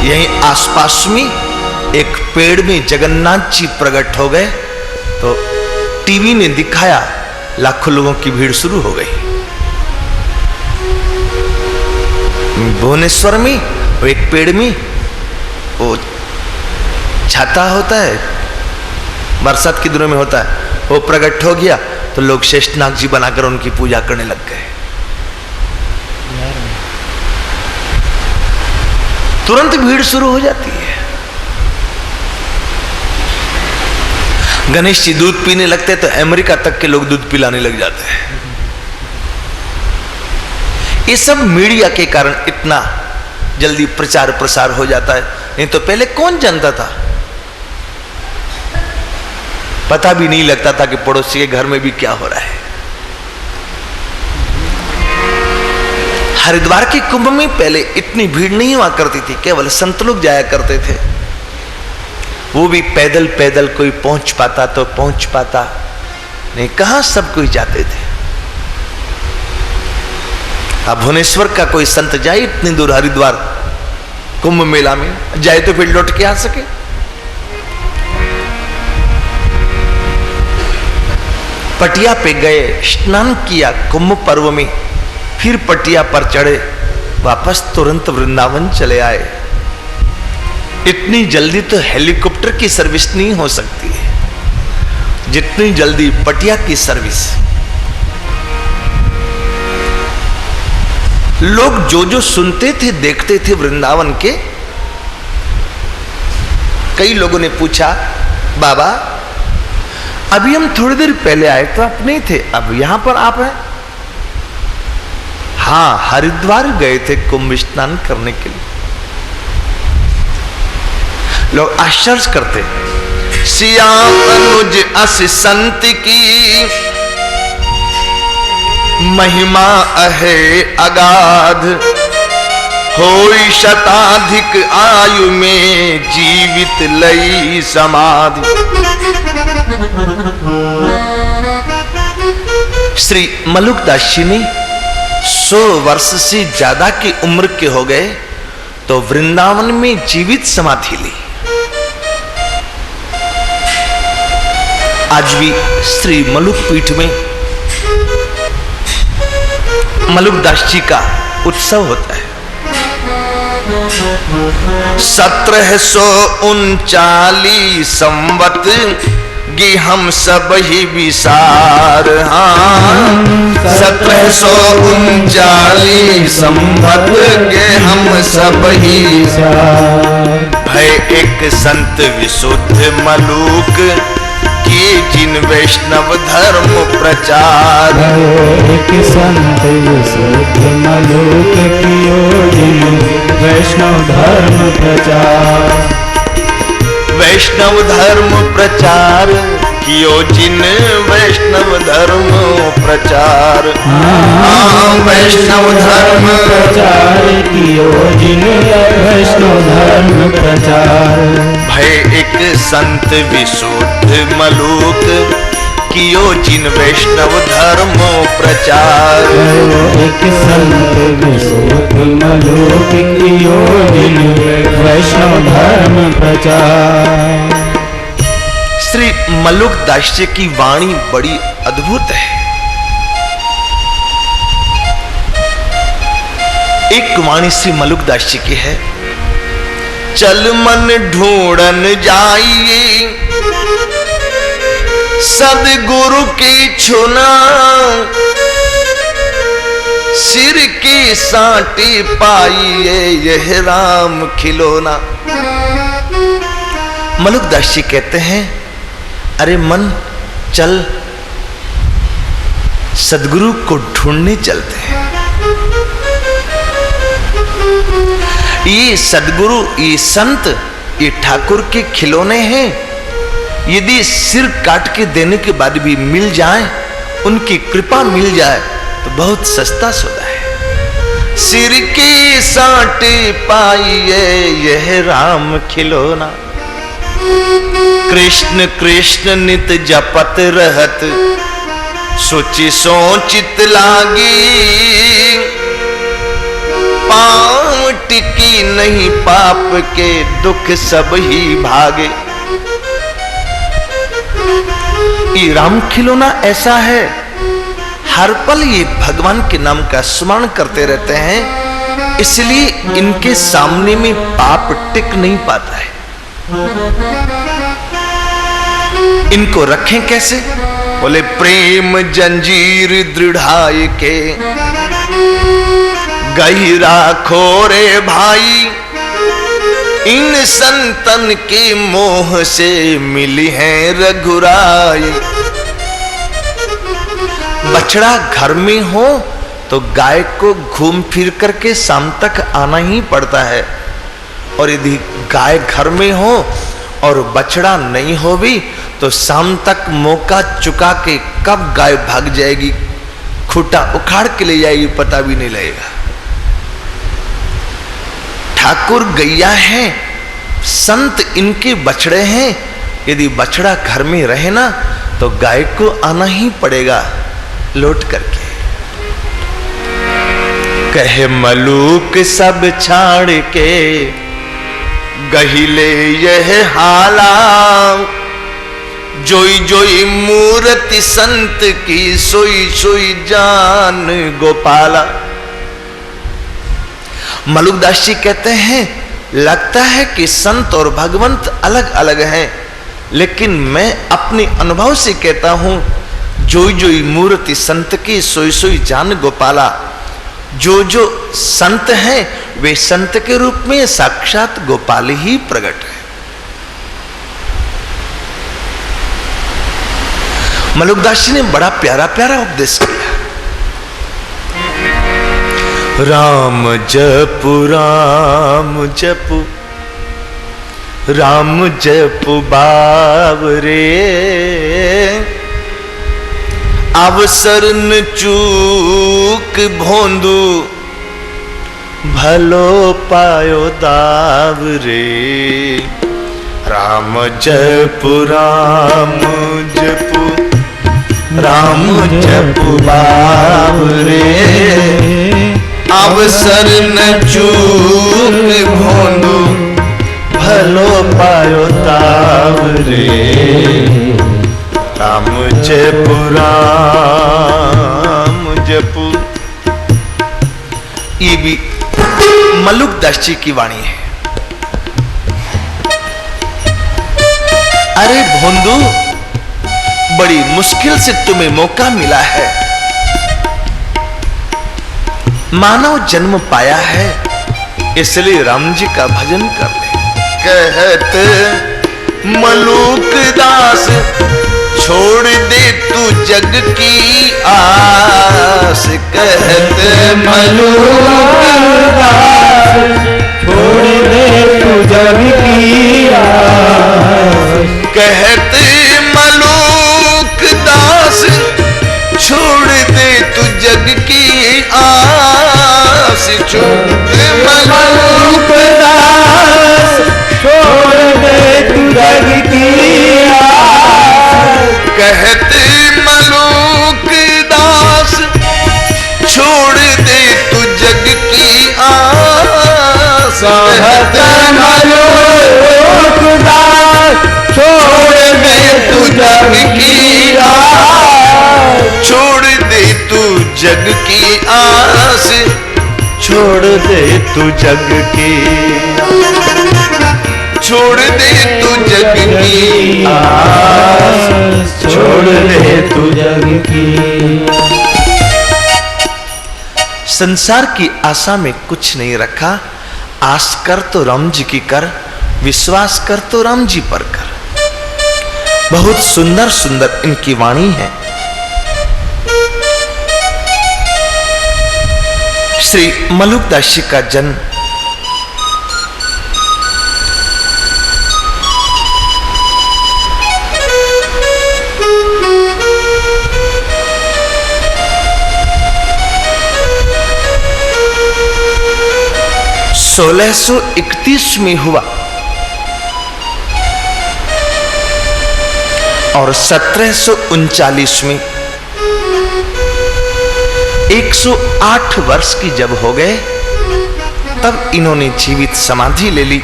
यहीं आसपास में एक पेड़ में जगन्नाथ जी प्रकट हो गए तो टीवी ने दिखाया, लाखों लोगों की भीड़ शुरू हो गई। भुवनेश्वर में वो एक पेड़ में वो छाता होता है, बरसात के दिनों में होता है, वो प्रकट हो गया तो लोग शेषनाग जी बनाकर उनकी पूजा करने लग गए। तुरंत भीड़ शुरू हो जाती है। गणेश जी दूध पीने लगते तो अमेरिका तक के लोग दूध पिलाने लग जाते हैं। ये सब मीडिया के कारण इतना जल्दी प्रचार प्रसार हो जाता है, नहीं तो पहले कौन जानता था? पता भी नहीं लगता था कि पड़ोसी के घर में भी क्या हो रहा है। हरिद्वार के कुंभ में पहले इतनी भीड़ नहीं हुआ करती थी, केवल संत लोग जाया करते थे, वो भी पैदल पैदल। कोई पहुंच पाता तो पहुंच पाता, नहीं कहां सब कोई जाते थे। अब भुवनेश्वर का कोई संत जाए इतनी दूर हरिद्वार कुंभ मेला में, जाए तो फिर लौट के आ सके? पटिया पे गए, स्नान किया कुंभ पर्व में, फिर पटिया पर चढ़े, वापस तुरंत वृंदावन चले आए। इतनी जल्दी तो हेलीकॉप्टर की सर्विस नहीं हो सकती है जितनी जल्दी पटिया की सर्विस। लोग जो जो सुनते थे देखते थे वृंदावन के, कई लोगों ने पूछा, बाबा अभी हम थोड़ी देर पहले आए तो आप नहीं थे, अब यहां पर आप हैं? हाँ, हरिद्वार गए थे कुंभ स्नान करने के लिए। लोग आश्चर्य करते, सिया अनुज अस संत की महिमा अहे अगाध, होई शताधिक आयु में जीवित लई समाधि। श्री मलुकदास जी ने 100 वर्ष से ज्यादा की उम्र के हो गए तो वृंदावन में जीवित समाधि ली। आज भी श्री मलुक पीठ में मलुकदास जी का उत्सव होता है। 1739 संवत गी हम सब ही विसार। हाँ, 1739 संवत गे हम सब ही भय एक संत विशुद्ध मलुक किए जिन वैष्णव धर्म प्रचार। एक संत विशुद्ध मलुक कियो जिन वैष्णव धर्म प्रचार। वैष्णव धर्म प्रचार कियो जिन वैष्णव धर्म प्रचार। हाँ, वैष्णव धर्म प्रचार कियो जिन वैष्णव धर्म प्रचार। भय एक संत विशुद्ध मलुक कियो जिन वैष्णव धर्म प्रचार। एक संत विशुद्ध मलुक कियो जिन वैष्णव धर्म प्रचार। श्री मलुकदास जी की वाणी बड़ी अद्भुत है। एक वाणी श्री मलुकदास जी की है, चल मन ढूंढन जाइए सदगुरु की छुना, सिर की साटी पाइए यह राम खिलौना। मलुकदास जी कहते हैं, अरे मन चल सदगुरु को ढूंढने चलते हैं। ये सदगुरु, ये संत, ये ठाकुर के खिलौने हैं। यदि सिर काट के देने के बाद भी मिल जाए, उनकी कृपा मिल जाए तो बहुत सस्ता सौदा है। सिर की साटी पाइए यह राम खिलौना, कृष्ण कृष्ण नित जपत रहत, सोची सोचित लागी पाँव टिकी नहीं, पाप के दुख सब ही भागे। ये राम खिलौना ऐसा है, हर पल ये भगवान के नाम का स्मरण करते रहते हैं, इसलिए इनके सामने में पाप टिक नहीं पाता है। इनको रखें कैसे? बोले प्रेम जंजीर दृढ़ाए के गही राखो रे भाई, इन संतन के मोह से मिली है रघुराई। बछड़ा घर में हो तो गाय को घूम फिर करके शाम तक आना ही पड़ता है, और यदि गाय घर में हो और बछड़ा नहीं हो भी तो शाम तक मौका चुका के कब गाय भाग जाएगी, खूंटा उखाड़ के ले जाएगी, पता भी नहीं लगेगा। ठाकुर गैया है, संत इनके बछड़े हैं। यदि बछड़ा घर में रहे ना तो गाय को आना ही पड़ेगा लौट करके। कहे मलूक सब छाड़ के गहिले यह हाला, जोई जोई मूर्ति संत की सोई सोई जान गोपाला। मलुकदास जी कहते हैं लगता है कि संत और भगवंत अलग अलग हैं, लेकिन मैं अपने अनुभव से कहता हूं, जोई जोई मूर्ति संत की सोई सोई जान गोपाला। जो जो संत हैं वे संत के रूप में साक्षात गोपाल ही प्रकट है। मलुकदास जी ने बड़ा प्यारा प्यारा उपदेश किया। राम जपु राम जपु राम जपु बावरे, अवसर न चूक भोंदू भलो पायो दावरे। राम जपु राम जपु राम जपु बावरे, अवसर न चूक भोंदू भलो पायो तावरे। राम जपु राम जपु। ये भी मलुकदास जी की वाणी है। अरे भोंदू, बड़ी मुश्किल से तुम्हें मौका मिला है, मानव जन्म पाया है, इसलिए राम जी का भजन कर ले। कहत मलुकदास छोड़ दे तू जग की आस। कहत मलुकदास छोड़ दे तू जग की आस। कहत मलुकदास छोड़ दे तू जग की आस। मलुकदास छोड़ दे तू जग की आस। कहत मलुकदास छोड़ दे तू जग की आस। कहत मलुकदास छोड़ दे तू जग की आस। छोड़ दे तू जग की आस। छोड़ दे तू जग की, छोड़ दे तू जग की आस। छोड़ दे तू जग की। संसार की आशा में कुछ नहीं रखा। आस कर तो राम जी की कर, विश्वास कर तो राम जी पर कर। बहुत सुंदर सुंदर इनकी वाणी है। श्री मलुकदास जी का जन्म 1631 में हुआ और 1739 में 108 वर्ष की जब हो गए तब इन्होंने जीवित समाधि ले ली।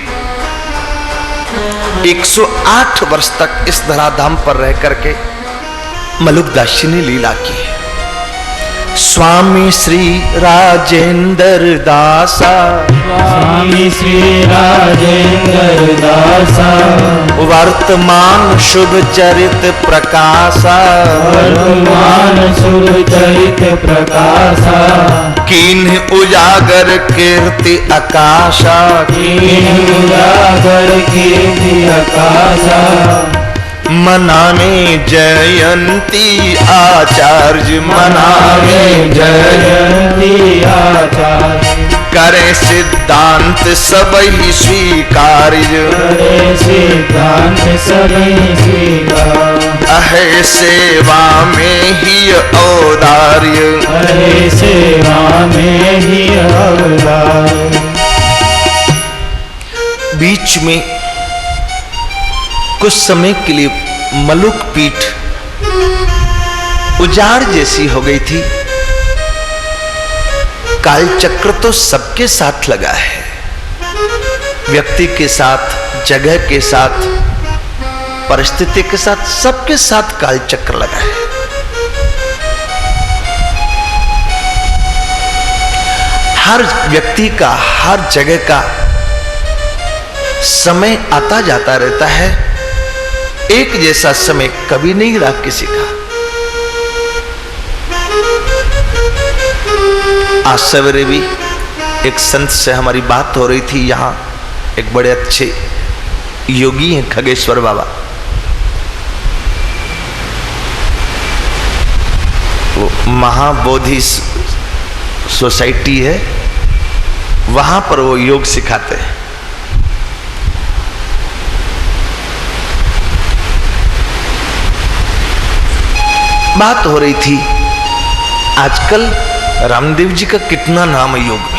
108 वर्ष तक इस धराधाम पर रह करके मलुकदास जी ने लीला की है। स्वामी श्री राजेंद्र दासा, स्वामी श्री राजेंद्र दासा, वर्तमान शुभ चरित प्रकाशा, वर्तमान शुभ चरित प्रकाशा, कीन्ह उजागर कीर्ति आकाशा, कीन्ह उजागर कीर्ति आकाशा, मनाने जयंती आचार्य, मनाने जयंती आचार्य, करे सिद्धांत सब ही स्वीकार्य, करे सिद्धांत सभी स्वीकार, अहे सेवा में ही औदार्य, अहे सेवा में ही अवतार। बीच में कुछ समय के लिए मलुक पीठ उजाड़ जैसी हो गई थी। काल चक्र तो सबके साथ लगा है, व्यक्ति के साथ, जगह के साथ, परिस्थिति के साथ, सबके साथ काल चक्र लगा है। हर व्यक्ति का, हर जगह का समय आता जाता रहता है। एक जैसा समय कभी नहीं रहा किसी का। आज सवेरे भी एक संत से हमारी बात हो रही थी। यहाँ एक बड़े अच्छे योगी हैं खगेश्वर बाबा, वो महाबोधि सोसाइटी है, वहां पर वो योग सिखाते हैं। बात हो रही थी आजकल रामदेव जी का कितना नाम है योग।